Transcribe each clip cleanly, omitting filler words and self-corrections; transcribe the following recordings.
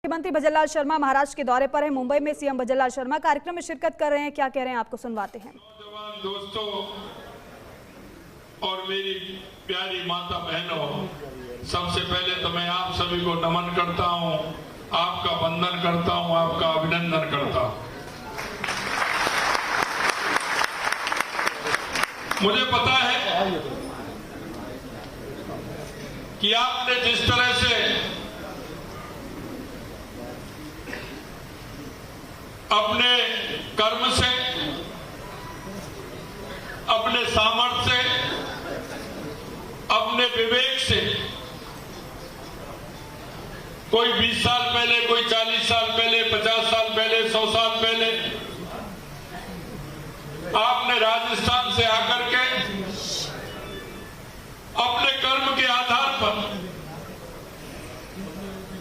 मुख्यमंत्री भजनलाल शर्मा महाराष्ट्र के दौरे पर हैं। मुंबई में सीएम भजनलाल शर्मा कार्यक्रम में शिरकत कर रहे हैं। क्या कह रहे हैं आपको सुनवाते हैं। नौजवान दोस्तों और मेरी प्यारी माता बहनों, सबसे पहले तो मैं आप सभी को नमन करता हूं, आपका वंदन करता हूं, आपका अभिनंदन करता हूं। मुझे पता है कि आपने जिस तरह से अपने कर्म से, अपने सामर्थ्य से, अपने विवेक से, कोई 20 साल पहले, कोई 40 साल पहले, 50 साल पहले, 100 साल पहले आपने राजस्थान से आकर के अपने कर्म के आधार पर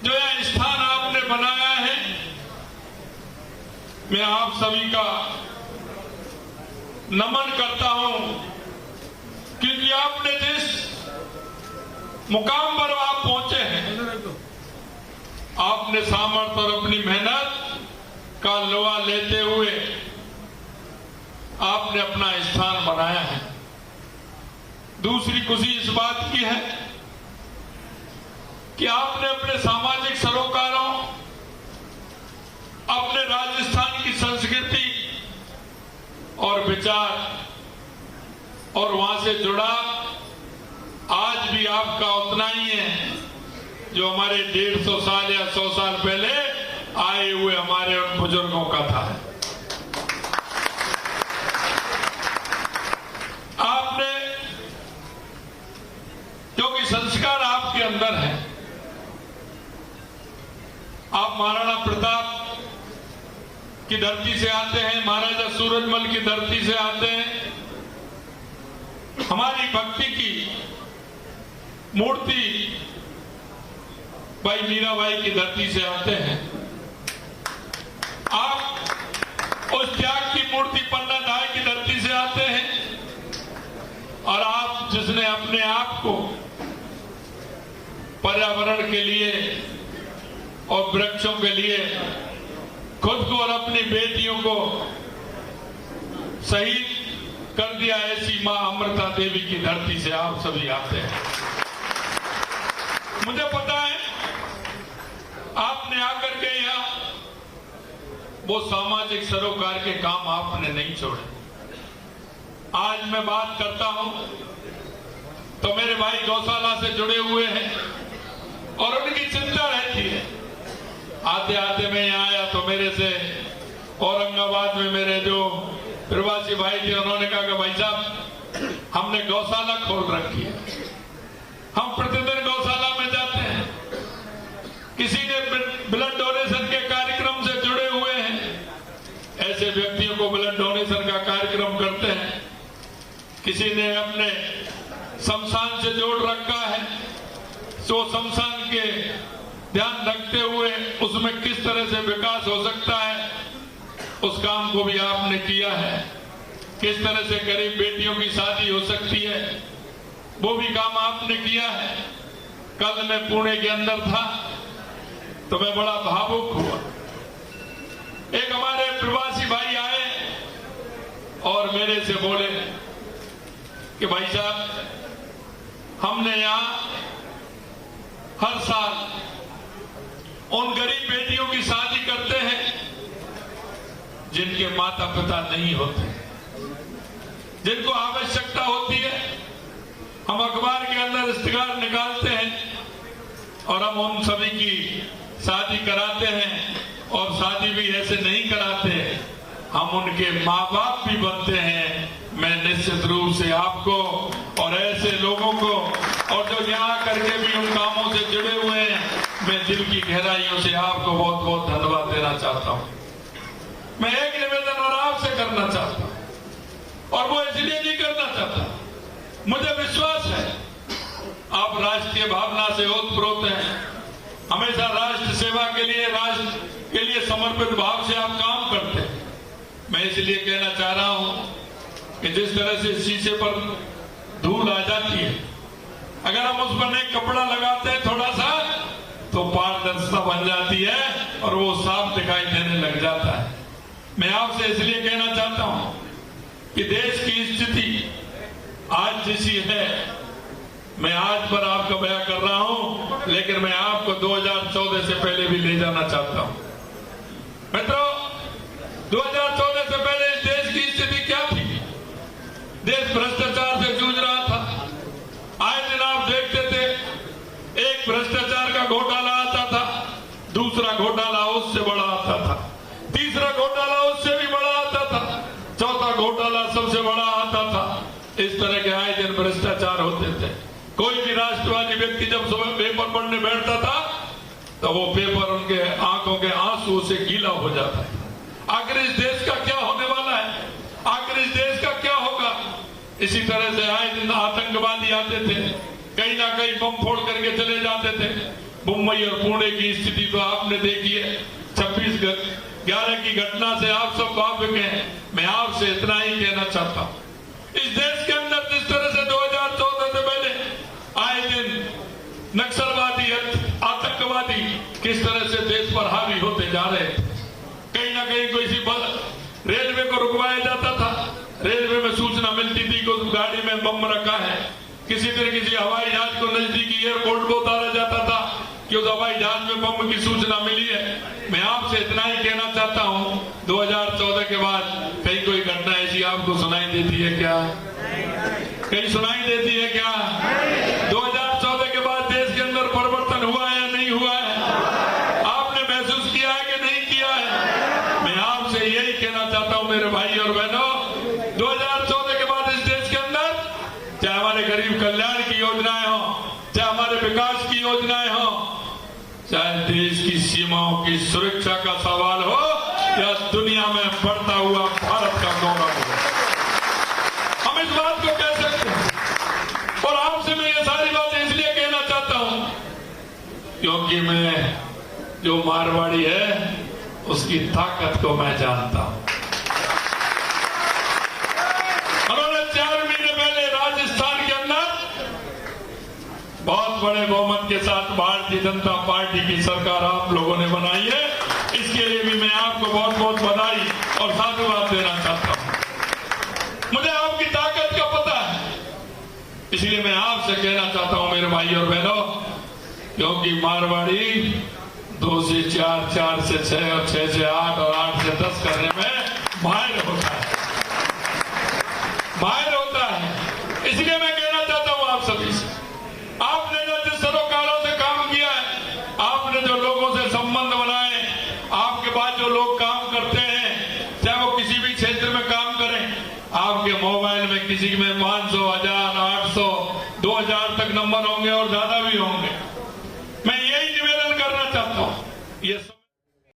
जो यह स्थान आपने बनाया है, मैं आप सभी का नमन करता हूं, क्योंकि आपने जिस मुकाम पर आप पहुंचे हैं, आपने सामर्थ्य और अपनी मेहनत का लोहा लेते हुए आपने अपना स्थान बनाया है। दूसरी खुशी इस बात की है कि आपने अपने सामाजिक सरोकारों, अपने राजस्थान की संस्कृति और विचार और वहां से जुड़ा आज भी आपका उतना ही है जो हमारे 150 साल या 100 साल पहले आए हुए हमारे उन बुजुर्गों का था। आपने क्योंकि संस्कार आपके अंदर है, आप महाराणा प्रताप की धरती से आते हैं, महाराजा सूरजमल की धरती से आते हैं, हमारी भक्ति की मूर्ति भाई मीराबाई की धरती से आते हैं। आप उस त्याग की मूर्ति पन्ना धाय की धरती से आते हैं, और आप जिसने अपने आप को पर्यावरण के लिए और वृक्षों के लिए खुद को और अपनी बेटियों को शहीद कर दिया, ऐसी मां अमृता देवी की धरती से आप सभी आते हैं। मुझे पता है आपने आकर के यहां वो सामाजिक सरोकार के काम आपने नहीं छोड़े। आज मैं बात करता हूं तो मेरे भाई गौशाला से जुड़े हुए हैं और उनकी चिंता रहती है। आते आते मैं यहाँ आया तो मेरे से औरंगाबाद में मेरे जो प्रवासी भाई थे, उन्होंने कहा कि भाई साहब हमने गौशाला खोल रखी है, हम प्रतिदिन गौशाला में जाते हैं। किसी ने ब्लड डोनेशन के कार्यक्रम से जुड़े हुए हैं, ऐसे व्यक्तियों को ब्लड डोनेशन का कार्यक्रम करते हैं। किसी ने अपने शमशान से जोड़ रखा है, तो शमशान के ध्यान रखते हुए उसमें किस तरह से विकास हो सकता है, उस काम को भी आपने किया है। किस तरह से गरीब बेटियों की शादी हो सकती है, वो भी काम आपने किया है। कल मैं पुणे के अंदर था तो मैं बड़ा भावुक हुआ। एक हमारे प्रवासी भाई आए और मेरे से बोले कि भाई साहब हमने यहाँ हर साल उन गरीब बेटियों की शादी करते हैं जिनके माता पिता नहीं होते, जिनको आवश्यकता होती है। हम अखबार के अंदर इश्तिहार निकालते हैं और हम उन सभी की शादी कराते हैं, और शादी भी ऐसे नहीं कराते, हम उनके माँ बाप भी बनते हैं। मैं निश्चित रूप से आपको और ऐसे लोगों को, और जो यहाँ करके भी उन कामों से जुड़े हुए हैं, मैं दिल की गहराइयों से आपको बहुत बहुत धन्यवाद देना चाहता हूँ। मैं एक निवेदन और आपसे करना चाहता हूँ, और वो इसलिए नहीं करना चाहता, मुझे विश्वास है आप राष्ट्रीय भावना से ओतप्रोत हैं, हमेशा राष्ट्र सेवा के लिए, राष्ट्र के लिए समर्पित भाव से आप काम करते हैं। मैं इसलिए कहना चाह रहा हूं कि जिस तरह से शीशे पर धूल आ जाती है, अगर हम उस पर एक कपड़ा लगाते हैं थोड़ा सा, तो पारदर्शिता बन जाती है और वो साफ दिखाई देने लग जाता है। मैं आपसे इसलिए कहना चाहता हूं कि देश की स्थिति आज जैसी है, मैं आज पर आपका बयान कर रहा हूं, लेकिन मैं आपको 2014 से पहले भी ले जाना चाहता हूं। मित्रों, 2014 से पहले इस देश की स्थिति क्या थी? देश भ्रष्टाचार से जूझ रहा था। आए दिन आप देखते थे, एक भ्रष्टाचार का घोटाला आता था, दूसरा घोटाला उससे बड़ा आता था, तीसरा घोटाला उससे भी बड़ा आता था, चौथा घोटाला सबसे बड़ा आता था। इस तरह के आए दिन भ्रष्टाचार होते थे। कोई भी राष्ट्रवादी व्यक्ति जब सुबह पेपर पढ़ने बैठता था तो वो पेपर उनके आंखों के आंसू से गीला हो जाता है। आखिर इस देश का क्या होने वाला है? आखिर इस देश का क्या होगा? इसी तरह से आए दिन आतंकवादी आते थे, कहीं ना कहीं बम फोड़ करके चले जाते थे। मुंबई और पुणे की स्थिति तो आपने देखी है। 26/11 की घटना से आप सब वाकिफ हैं। मैं आपसे इतना ही कहना चाहता हूं, इस देश के अंदर जिस तरह से 2014 से पहले आए दिन नक्सलवादी, आतंकवादी किस तरह से देश पर हावी होते जा रहे थे। कहीं ना कहीं किसी रेलवे को रुकवाया जाता था, रेलवे में सूचना मिलती थी कि उस गाड़ी में बम रखा है। किसी तरह किसी हवाई जहाज को नजदीकी एयरपोर्ट को उतारा जाता था कि उस हवाई जहाज में बम की सूचना मिली है। मैं आपसे इतना ही कहना चाहता हूं, 2014 के बाद कहीं कोई घटना ऐसी आपको सुनाई देती है क्या? कहीं सुनाई देती है क्या? 2014 के बाद देश के अंदर परिवर्तन हुआ है या नहीं हुआ है? आपने महसूस किया है कि नहीं किया है? मैं आपसे यही कहना चाहता हूं मेरे भाई और बहनों, 2014 के बाद इस देश के अंदर चाहे हमारे गरीब कल्याण की योजनाएं हो, चाहे हमारे विकास की योजनाएं हो, चाहे देश की सीमाओं की सुरक्षा का सवाल हो या दुनिया में बढ़ता हुआ भारत का गौरव हो, हम इस बात को कह सकते हैं। और आपसे मैं ये सारी बातें इसलिए कहना चाहता हूं क्योंकि मैं जो मारवाड़ी है उसकी ताकत को मैं जानता हूं। उन्होंने 4 महीने पहले राजस्थान के अंदर बहुत बड़े बहुमत के साथ भारतीय जनता पार्टी की सरकार आप लोगों ने बनाई है। इसके लिए भी मैं आपको बहुत बहुत बधाई और साधुवाद देना चाहता हूं। मुझे आपकी ताकत का पता है, इसलिए मैं आपसे कहना चाहता हूं मेरे भाई और बहनों, क्योंकि मारवाड़ी 2 से 4, 4 से 6 और 6 से 8 और 8 से 10 करने में माहिर होता है, माहिर होता है। इसलिए मैं कहना चाहता हूं आप सभी से, आपने जो जिस सरोकारों से काम किया है, आपने जो लोगों से संबंध बनाए, आपके पास जो लोग काम करते हैं, चाहे वो किसी भी क्षेत्र में काम करें, आपके मोबाइल में किसी में 500, 1000, 800, 2000 तक नंबर होंगे और ज्यादा भी होंगे।